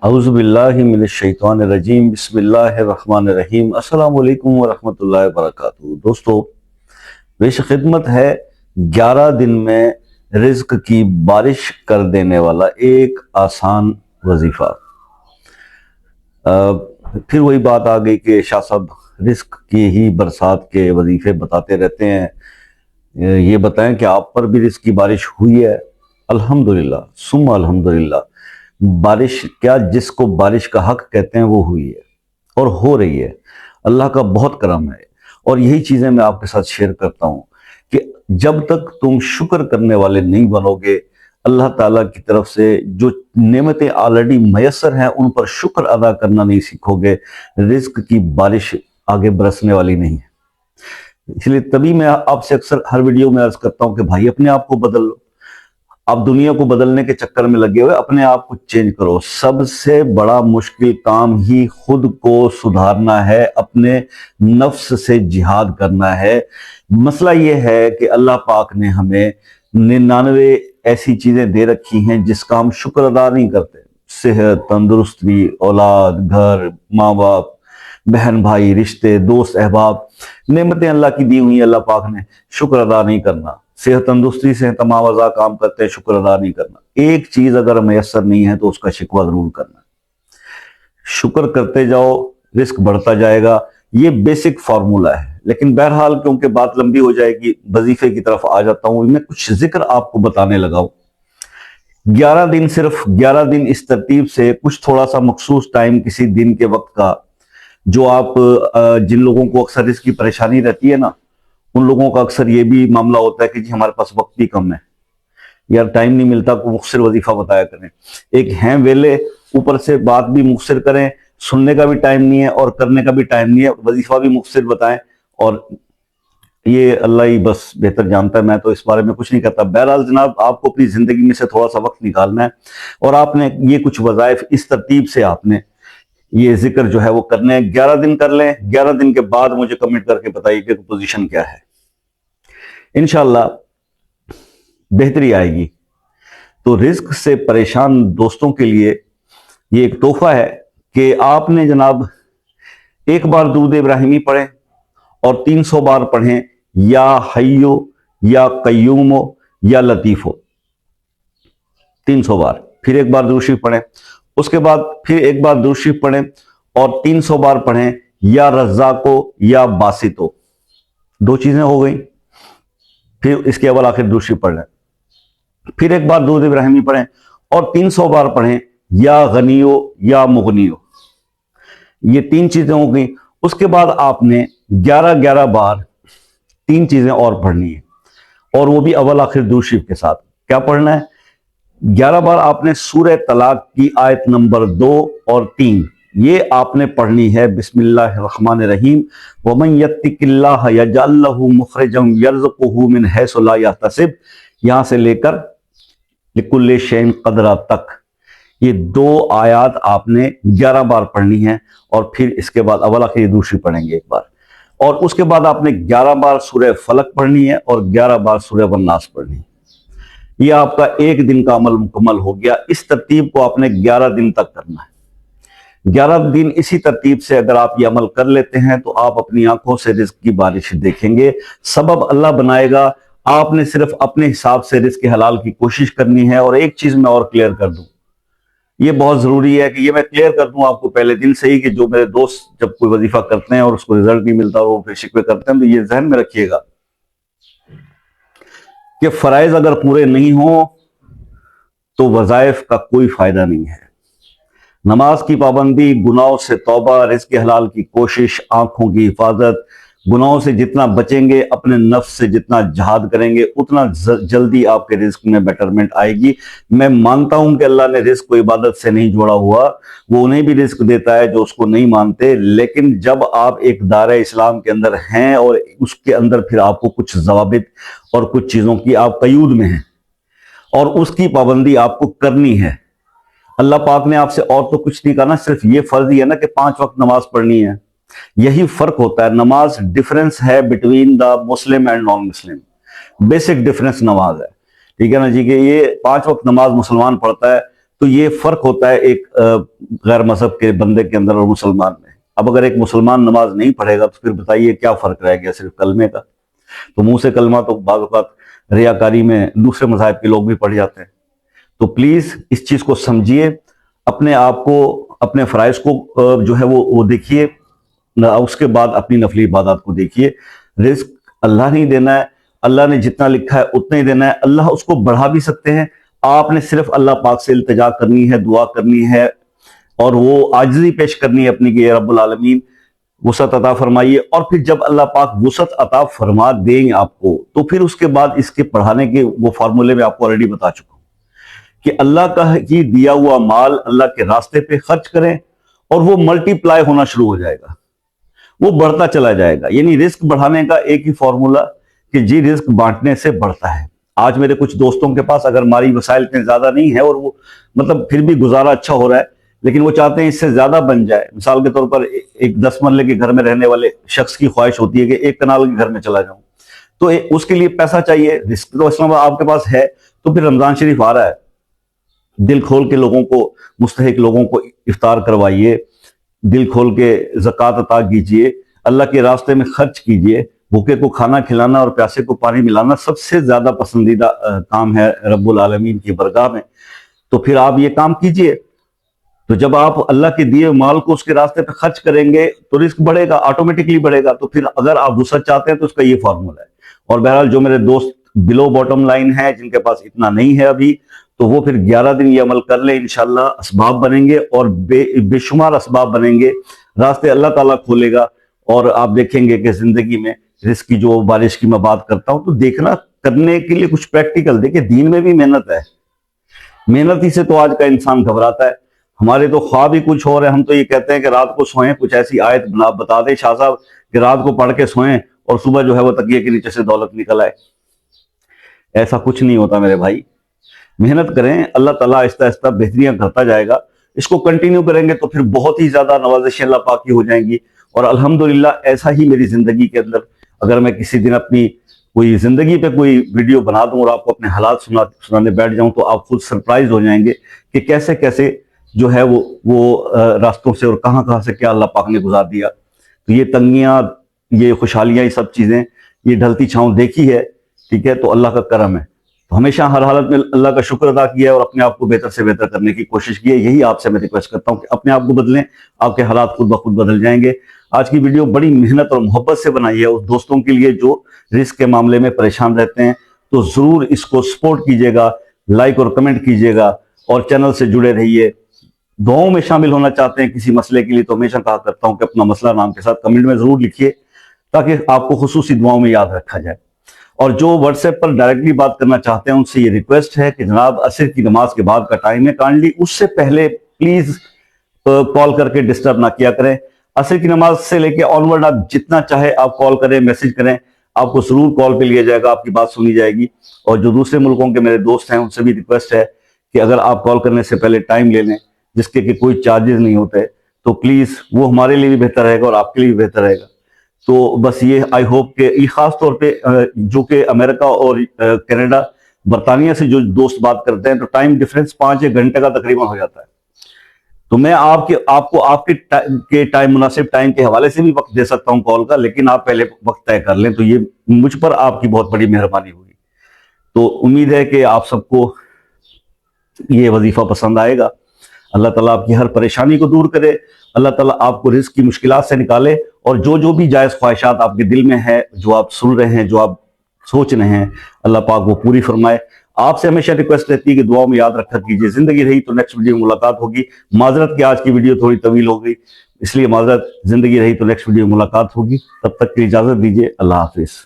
اعوذ باللہ من الشیطان الرجیم بسم اللہ الرحمن الرحیم السلام علیکم ورحمۃ اللہ وبرکاتہ۔ دوستو، پیش خدمت ہے 11 دن میں رزق کی بارش کر دینے والا ایک آسان وظیفہ۔ پھر وہی بات آ گئی کہ شاہ صاحب رزق کی ہی برسات کے وظیفے بتاتے رہتے ہیں، یہ بتائیں کہ آپ پر بھی رزق کی بارش ہوئی ہے؟ الحمدللہ ثم الحمدللہ۔ بارش کیا، جس کو بارش کا حق کہتے ہیں وہ ہوئی ہے اور ہو رہی ہے، اللہ کا بہت کرم ہے۔ اور یہی چیزیں میں آپ کے ساتھ شیئر کرتا ہوں کہ جب تک تم شکر کرنے والے نہیں بنو گے، اللہ تعالیٰ کی طرف سے جو نعمتیں آلریڈی میسر ہیں ان پر شکر ادا کرنا نہیں سیکھو گے، رزق کی بارش آگے برسنے والی نہیں ہے۔ اس لیے تبھی میں آپ سے اکثر ہر ویڈیو میں عرض کرتا ہوں کہ بھائی اپنے آپ کو بدل لو۔ آپ دنیا کو بدلنے کے چکر میں لگے ہوئے، اپنے آپ کو چینج کرو۔ سب سے بڑا مشکل کام ہی خود کو سدھارنا ہے، اپنے نفس سے جہاد کرنا ہے۔ مسئلہ یہ ہے کہ اللہ پاک نے ہمیں 99 ایسی چیزیں دے رکھی ہیں جس کا ہم شکر ادا نہیں کرتے۔ صحت، تندرستی، اولاد، گھر، ماں باپ، بہن بھائی، رشتے، دوست، احباب، نعمتیں اللہ کی دی ہوئی ہیں، اللہ پاک نے شکر ادا نہیں کرنا۔ صحت تندرستی سے تمام اعضاء کام کرتے ہیں، شکر ادا نہیں کرنا۔ ایک چیز اگر میسر نہیں ہے تو اس کا شکوہ ضرور کرنا۔ شکر کرتے جاؤ، رزق بڑھتا جائے گا، یہ بیسک فارمولہ ہے۔ لیکن بہرحال کیونکہ بات لمبی ہو جائے گی، وظیفے کی طرف آ جاتا ہوں۔ میں کچھ ذکر آپ کو بتانے لگا ہوں۔ 11 دن، صرف 11 دن اس ترتیب سے کچھ تھوڑا سا مخصوص ٹائم کسی دن کے وقت کا، جو آپ جن لوگوں کو اکثر اس کی پریشانی رہتی ہے نا، ان لوگوں کا اکثر یہ بھی معاملہ ہوتا ہے کہ جی ہمارے پاس وقت بھی کم ہے، یار ٹائم نہیں ملتا، کو مختصر وظیفہ بتایا کریں۔ ایک ہیں ویلے، اوپر سے بات بھی مختصر کریں، سننے کا بھی ٹائم نہیں ہے اور کرنے کا بھی ٹائم نہیں ہے، وظیفہ بھی مختصر بتائیں، اور یہ اللہ ہی بس بہتر جانتا ہے، میں تو اس بارے میں کچھ نہیں کرتا۔ بہرحال جناب، آپ کو اپنی زندگی میں سے تھوڑا سا وقت نکالنا ہے اور آپ نے یہ کچھ وظائف اس ترتیب سے آپ نے یہ ذکر جو ہے وہ کرنے ہیں۔ 11 دن کر لیں، 11 دن کے بعد مجھے کمنٹ کر کے بتائیے کہ پوزیشن کیا ہے، انشاءاللہ بہتری آئے گی۔ تو رزق سے پریشان دوستوں کے لیے یہ ایک تحفہ ہے کہ آپ نے جناب ایک بار درود ابراہیمی پڑھیں اور 300 بار پڑھیں یا حیو یا قیومو یا لطیفو، 300 بار۔ پھر ایک بار درود شریف پڑھیں، اس کے بعد پھر ایک بار درود شریف پڑھیں اور 300 بار پڑھیں یا رزاقو یا باسطو، 2 چیزیں ہو گئیں۔ پھر اس کے اول آخر درود شریف پڑھ لیں، پھر ایک بار درود ابراہیمی پڑھیں اور 300 بار پڑھیں یا غنیو یا مغنیو، یہ 3 چیزیں ہو گئیں۔ اس کے بعد آپ نے 11 بار 3 چیزیں اور پڑھنی ہیں، اور وہ بھی اول آخر درود شریف کے ساتھ۔ کیا پڑھنا ہے؟ 11 بار آپ نے سورہ طلاق کی آیت نمبر 2 اور 3 یہ آپ نے پڑھنی ہے۔ بسم اللہ الرحمن الرحیم، وَمَن يَتَّقِ اللَّهَ يَجْعَل لَّهُ مُخْرَجًا وَيَرْزُقْهُ مِنْ حَيْثُ لَا يَحْتَسِبُ، یہاں سے لے کر لِكُلِّ شَيْءٍ قَدْرًا تک یہ 2 آیات آپ نے 11 بار پڑھنی ہیں، اور پھر اس کے بعد اول آخر دوسری پڑھیں گے ایک بار، اور اس کے بعد آپ نے 11 بار سورہ فلق پڑھنی ہے اور 11 بار سورہ والناس پڑھنی ہے۔ یہ آپ کا ایک دن کا عمل مکمل ہو گیا۔ اس ترتیب کو آپ نے 11 دن تک کرنا ہے۔ 11 دن اسی ترتیب سے اگر آپ یہ عمل کر لیتے ہیں تو آپ اپنی آنکھوں سے رزق کی بارش دیکھیں گے۔ سبب اللہ بنائے گا، آپ نے صرف اپنے حساب سے رزق حلال کی کوشش کرنی ہے۔ اور ایک چیز میں اور کلیئر کر دوں، یہ بہت ضروری ہے کہ یہ میں کلیئر کر دوں آپ کو پہلے دن سے ہی، کہ جو میرے دوست جب کوئی وظیفہ کرتے ہیں اور اس کو رزلٹ نہیں ملتا اور وہ پھر شکوے کرتے ہیں، تو یہ ذہن میں رکھیے گا کہ فرائض اگر پورے نہیں ہوں تو وظائف کا کوئی فائدہ نہیں ہے۔ نماز کی پابندی، گناہوں سے توبہ، رزق حلال کی کوشش، آنکھوں کی حفاظت، گناہوں سے جتنا بچیں گے، اپنے نفس سے جتنا جہاد کریں گے، اتنا جلدی آپ کے رزق میں بیٹرمنٹ آئے گی۔ میں مانتا ہوں کہ اللہ نے رزق کو عبادت سے نہیں جوڑا ہوا، وہ انہیں بھی رزق دیتا ہے جو اس کو نہیں مانتے، لیکن جب آپ ایک دائرہ اسلام کے اندر ہیں اور اس کے اندر پھر آپ کو کچھ ضوابط اور کچھ چیزوں کی آپ قیود میں ہیں اور اس کی پابندی آپ کو کرنی ہے۔ اللہ پاک نے آپ سے اور تو کچھ نہیں کرنا، صرف یہ فرض ہی ہے نا کہ 5 وقت نماز پڑھنی ہے۔ یہی فرق ہوتا ہے، نماز ڈیفرنس ہے between the Muslim and non Muslim, basic difference نماز ہے، ٹھیک ہے نا جی، کہ یہ 5 وقت نماز مسلمان پڑھتا ہے تو یہ فرق ہوتا ہے ایک غیر مذہب کے بندے کے اندر اور مسلمان میں. اب اگر ایک مسلمان نماز نہیں پڑھے گا تو پھر بتائیے کیا فرق رہ گیا صرف کلمے کا. تو منہ سے کلمہ تو بعض اوقات ریاکاری میں دوسرے مذاہب کے لوگ بھی پڑھ جاتے ہیں. تو پلیز اس چیز کو سمجھیے, اپنے آپ کو, اپنے فرائض کو جو ہے وہ دیکھیے, اس کے بعد اپنی نفلی عبادات کو دیکھیے. رزق اللہ نہیں دینا ہے, اللہ نے جتنا لکھا ہے اتنا ہی دینا ہے. اللہ اس کو بڑھا بھی سکتے ہیں, آپ نے صرف اللہ پاک سے التجا کرنی ہے, دعا کرنی ہے, اور وہ عاجزی پیش کرنی ہے اپنی کہ اے رب العالمین وسعت عطا فرمائیے. اور پھر جب اللہ پاک وسعت عطا فرما دیں گے آپ کو, تو پھر اس کے بعد اس کے پڑھانے کے وہ فارمولے میں آپ کو آلریڈی بتا چکا ہوں کہ اللہ کا ہی دیا ہوا مال اللہ کے راستے پہ خرچ کریں اور وہ ملٹی پلائی ہونا شروع ہو جائے گا, وہ بڑھتا چلا جائے گا. یعنی رزق بڑھانے کا ایک ہی فارمولا کہ جی رزق بانٹنے سے بڑھتا ہے. آج میرے کچھ دوستوں کے پاس اگر مالی وسائل اتنے زیادہ نہیں ہے اور وہ مطلب پھر بھی گزارا اچھا ہو رہا ہے, لیکن وہ چاہتے ہیں اس سے زیادہ بن جائے. مثال کے طور پر ایک 10 مرلے کے گھر میں رہنے والے شخص کی خواہش ہوتی ہے کہ 1 کنال کے گھر میں چلا جاؤں, تو اس کے لیے پیسہ چاہیے. رزق تو اسلام آپ کے پاس ہے, تو پھر رمضان شریف آ رہا ہے, دل کھول کے لوگوں کو, مستحق لوگوں کو افطار کروائیے, دل کھول کے زکوٰۃ عطا کیجئے, اللہ کے راستے میں خرچ کیجئے. بھوکے کو کھانا کھلانا اور پیاسے کو پانی ملانا سب سے زیادہ پسندیدہ کام ہے رب العالمین کی برگاہ میں. تو پھر آپ یہ کام کیجئے. تو جب آپ اللہ کے دیے مال کو اس کے راستے پہ خرچ کریں گے تو رزق بڑھے گا, آٹومیٹکلی بڑھے گا. تو پھر اگر آپ وسعت چاہتے ہیں تو اس کا یہ فارمولا ہے. اور بہرحال جو میرے دوست بلو باٹم لائن ہیں, جن کے پاس اتنا نہیں ہے ابھی, تو وہ پھر 11 دن یہ عمل کر لیں, انشاءاللہ اسباب بنیں گے اور بے شمار اسباب بنیں گے, راستے اللہ تعالیٰ کھولے گا. اور آپ دیکھیں گے کہ زندگی میں رزق کی جو بارش کی میں بات کرتا ہوں, تو دیکھنا کرنے کے لیے کچھ پریکٹیکل. دیکھیں دین میں بھی محنت ہے, محنت ہی سے تو آج کا انسان گھبراتا ہے. ہمارے تو خواب ہی کچھ اور ہے. ہم تو یہ کہتے ہیں کہ رات کو سوئیں, کچھ ایسی آیت بتا دے شاہ صاحب کہ رات کو پڑھ کے سوئیں اور صبح جو ہے وہ تکیے کے نیچے سے دولت نکل آئے. ایسا کچھ نہیں ہوتا میرے بھائی. محنت کریں, اللہ تعالیٰ آہستہ آہستہ بہتریاں کرتا جائے گا. اس کو کنٹینیو کریں گے تو پھر بہت ہی زیادہ نوازشیں اللہ پاک کی ہو جائیں گی. اور الحمدللہ ایسا ہی میری زندگی کے اندر, اگر میں کسی دن اپنی کوئی زندگی پہ کوئی ویڈیو بنا دوں اور آپ کو اپنے حالات سنانے بیٹھ جاؤں, تو آپ خود سرپرائز ہو جائیں گے کہ کیسے کیسے جو ہے وہ راستوں سے اور کہاں کہاں سے کیا اللہ پاک نے گزار دیا. تو یہ تنگیاں, یہ خوشحالیاں, یہ سب چیزیں, یہ ڈھلتی چھاؤں دیکھی ہے, ٹھیک ہے, تو اللہ کا کرم ہے. تو ہمیشہ ہر حالت میں اللہ کا شکر ادا کیا ہے اور اپنے آپ کو بہتر سے بہتر کرنے کی کوشش کی ہے. یہی آپ سے میں ریکویسٹ کرتا ہوں کہ اپنے آپ کو بدلیں, آپ کے حالات خود بخود بدل جائیں گے. آج کی ویڈیو بڑی محنت اور محبت سے بنائی ہے اس دوستوں کے لیے جو رزق کے معاملے میں پریشان رہتے ہیں. تو ضرور اس کو سپورٹ کیجئے گا, لائک اور کمنٹ کیجئے گا, اور چینل سے جڑے رہیے. دعاؤں میں شامل ہونا چاہتے ہیں کسی مسئلے کے لیے تو ہمیشہ کہا کرتا ہوں کہ اپنا مسئلہ نام کے ساتھ کمنٹ میں ضرور لکھیے, تاکہ آپ کو خصوصی دعاؤں میں یاد رکھا جائے. اور جو واٹس ایپ پر ڈائریکٹلی بات کرنا چاہتے ہیں ان سے یہ ریکویسٹ ہے کہ جناب عصر کی نماز کے بعد کا ٹائم ہے, کائنڈلی اس سے پہلے پلیز کال کر کے ڈسٹرب نہ کیا کریں. عصر کی نماز سے لے کے آنورڈ آپ جتنا چاہے آپ کال کریں, میسج کریں, آپ کو ضرور کال پہ لیا جائے گا, آپ کی بات سنی جائے گی. اور جو دوسرے ملکوں کے میرے دوست ہیں ان سے بھی ریکویسٹ ہے کہ اگر آپ کال کرنے سے پہلے ٹائم لے لیں, جس کے کہ کوئی چارجز نہیں ہوتے, تو پلیز وہ ہمارے لیے بھی بہتر رہے گا اور آپ کے لیے بھی بہتر رہے گا. تو بس یہ آئی ہوپ کہ یہ خاص طور پہ جو کہ امریکہ اور کینیڈا, برطانیہ سے جو دوست بات کرتے ہیں, تو ٹائم ڈیفرنس 5-1 گھنٹے کا تقریباً ہو جاتا ہے. تو میں آپ کو آپ کے ٹائم, مناسب ٹائم کے حوالے سے بھی وقت دے سکتا ہوں کال کا, لیکن آپ پہلے وقت طے کر لیں, تو یہ مجھ پر آپ کی بہت بڑی مہربانی ہوگی. تو امید ہے کہ آپ سب کو یہ وظیفہ پسند آئے گا. اللہ تعالیٰ آپ کی ہر پریشانی کو دور کرے, اللہ تعالیٰ آپ کو رزق کی مشکلات سے نکالے, اور جو بھی جائز خواہشات آپ کے دل میں ہے, جو آپ سن رہے ہیں, جو آپ سوچ رہے ہیں, اللہ پاک وہ پوری فرمائے. آپ سے ہمیشہ ریکویسٹ رہتی ہے کہ دعاؤں میں یاد رکھا کیجئے. زندگی رہی تو نیکسٹ ویڈیو میں ملاقات ہوگی. معذرت کہ آج کی ویڈیو تھوڑی طویل ہو گئی, اس لیے معذرت. زندگی رہی تو نیکسٹ ویڈیو میں ملاقات ہوگی. تب تک کی اجازت دیجئے. اللہ حافظ.